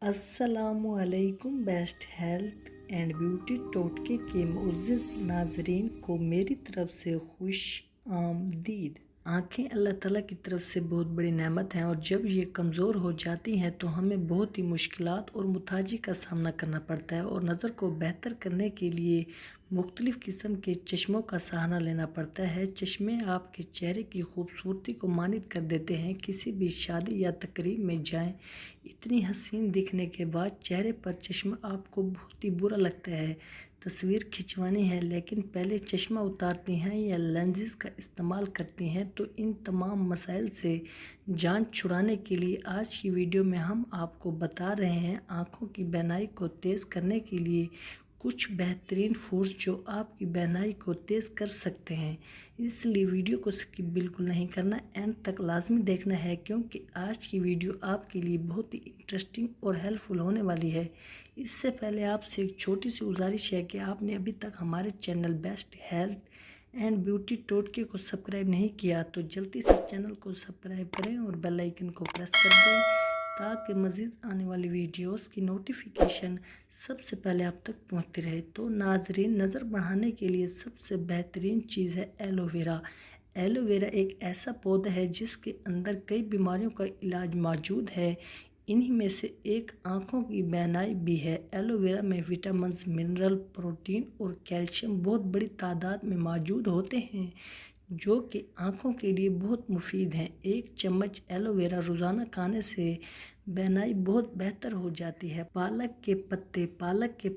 السلام علیکم۔ Best health and beauty ٹوٹکے کے معزز ناظرین کو میری طرف سے خوش آمدید۔ آنکھیں اللہ تعالیٰ کی طرف سے بہت بڑی نعمت ہیں، اور جب یہ کمزور ہو جاتی ہیں تو ہمیں بہت ہی مشکلات اور متاجی کا سامنا کرنا پڑتا ہے، اور نظر کو بہتر کرنے کے لیے مختلف قسم کے چشموں کا سہارا لینا پڑتا ہے۔ چشمے آپ کے چہرے کی خوبصورتی کو مانند کر دیتے ہیں۔ کسی بھی شادی یا تقریب میں جائیں، اتنی حسین دکھنے کے بعد چہرے پر چشمہ آپ کو بہت ہی برا لگتا ہے۔ تصویر کھنچوانی ہے لیکن پہلے چشمہ اتارتی ہیں یا لینزز کا استعمال کرتی ہیں، تو ان تمام مسائل سے جان چھڑانے کے لیے آج کی ویڈیو میں ہم آپ کو بتا رہے ہیں آنکھوں کی بینائی کو تیز کرنے کے لیے کچھ بہترین فوڈز جو آپ کی بینائی کو تیز کر سکتے ہیں۔ اس لیے ویڈیو کو سکپ بالکل نہیں کرنا، اینڈ تک لازمی دیکھنا ہے، کیونکہ آج کی ویڈیو آپ کے لیے بہت ہی انٹرسٹنگ اور ہیلپ فل ہونے والی ہے۔ اس سے پہلے آپ سے ایک چھوٹی سی گزارش ہے کہ آپ نے ابھی تک ہمارے channel best health and beauty ٹوٹکے کو سبسکرائب نہیں کیا تو جلدی سے چینل کو سبسکرائب کریں اور بیل آئیکن کو پریس کر دیں، تاکہ مزید آنے والی ویڈیوز کی نوٹیفیکیشن سب سے پہلے آپ تک پہنچتی رہے۔ تو ناظرین، نظر بڑھانے کے لیے سب سے بہترین چیز ہے ایلو ویرا۔ ایلو ویرا ایک ایسا پودا ہے جس کے اندر کئی بیماریوں کا علاج موجود ہے، انہی میں سے ایک آنکھوں کی بینائی بھی ہے۔ ایلو ویرا میں وٹامنز، منرل، پروٹین اور کیلشیم بہت بڑی تعداد میں موجود ہوتے ہیں، جو کہ آنکھوں کے لیے بہت مفید ہیں۔ ایک چمچ ایلو ویرا روزانہ کھانے سے بینائی بہت بہتر ہو جاتی ہے۔ پالک کے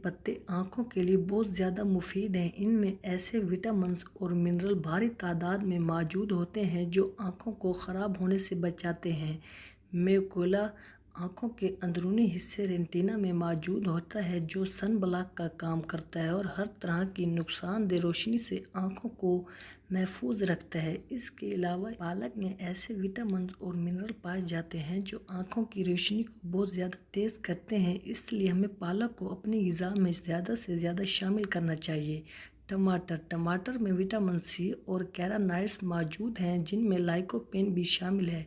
پتے آنکھوں کے لیے بہت زیادہ مفید ہیں۔ ان میں ایسے وٹامنز اور منرل بھاری تعداد میں موجود ہوتے ہیں جو آنکھوں کو خراب ہونے سے بچاتے ہیں۔ میکولا آنکھوں کے اندرونی حصے ریٹینا میں موجود ہوتا ہے، جو سن بلاک کا کام کرتا ہے اور ہر طرح کی نقصان دہ روشنی سے آنکھوں کو محفوظ رکھتا ہے۔ اس کے علاوہ پالک میں ایسے وٹامنز اور منرل پائے جاتے ہیں جو آنکھوں کی روشنی کو بہت زیادہ تیز کرتے ہیں، اس لیے ہمیں پالک کو اپنی غذا میں زیادہ سے زیادہ شامل کرنا چاہیے۔ ٹماٹر میں وٹامن سی اور کیرانوئڈز موجود ہیں، جن میں لائکوپین بھی شامل ہے،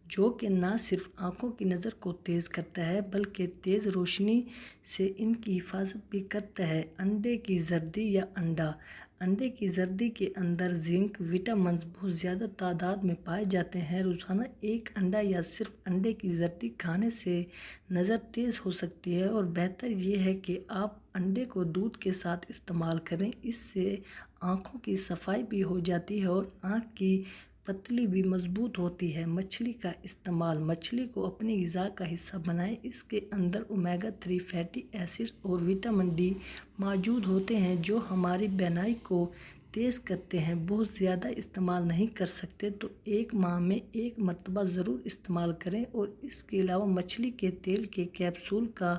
جو کہ نہ صرف آنکھوں کی نظر کو تیز کرتا ہے بلکہ تیز روشنی سے ان کی حفاظت بھی کرتا ہے۔ انڈے کی زردی یا انڈے کی زردی کے اندر زنک وٹامنز بہت زیادہ تعداد میں پائے جاتے ہیں۔ روزانہ ایک انڈا یا صرف انڈے کی زردی کھانے سے نظر تیز ہو سکتی ہے، اور بہتر یہ ہے کہ آپ انڈے کو دودھ کے ساتھ استعمال کریں۔ اس سے آنکھوں کی صفائی بھی ہو جاتی ہے اور آنکھ کی پتلی بھی مضبوط ہوتی ہے۔ مچھلی کا استعمال، مچھلی کو اپنی غذا کا حصہ بنائیں۔ اس کے اندر اومیگا 3 فیٹی ایسڈز اور وٹامن ڈی موجود ہوتے ہیں جو ہماری بینائی کو تیز کرتے ہیں۔ بہت زیادہ استعمال نہیں کر سکتے تو ایک ماہ میں ایک مرتبہ ضرور استعمال کریں، اور اس کے علاوہ مچھلی کے تیل کے کیپسول کا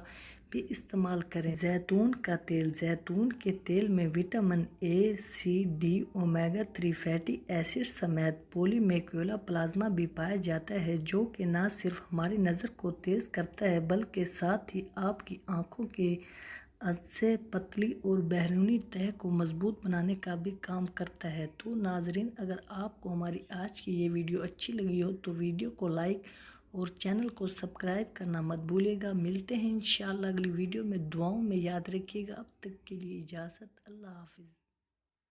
بھی استعمال کریں۔ زیتون کے تیل میں vitamin A, C, D, omega 3 fatty acids سمیت پولی میکولا پلازما بھی پایا جاتا ہے، جو کہ نہ صرف ہماری نظر کو تیز کرتا ہے بلکہ ساتھ ہی آپ کی آنکھوں کے عدسے، پتلی اور بیرونی تہہ کو مضبوط بنانے کا بھی کام کرتا ہے۔ تو ناظرین، اگر آپ کو ہماری آج کی یہ ویڈیو اچھی لگی ہو تو ویڈیو کو لائک اور چینل کو سبسکرائب کرنا مت بھولیے گا۔ ملتے ہیں انشاءاللہ اگلی ویڈیو میں، دعاؤں میں یاد رکھیے گا۔ اب تک کے لیے اجازت، اللہ حافظ۔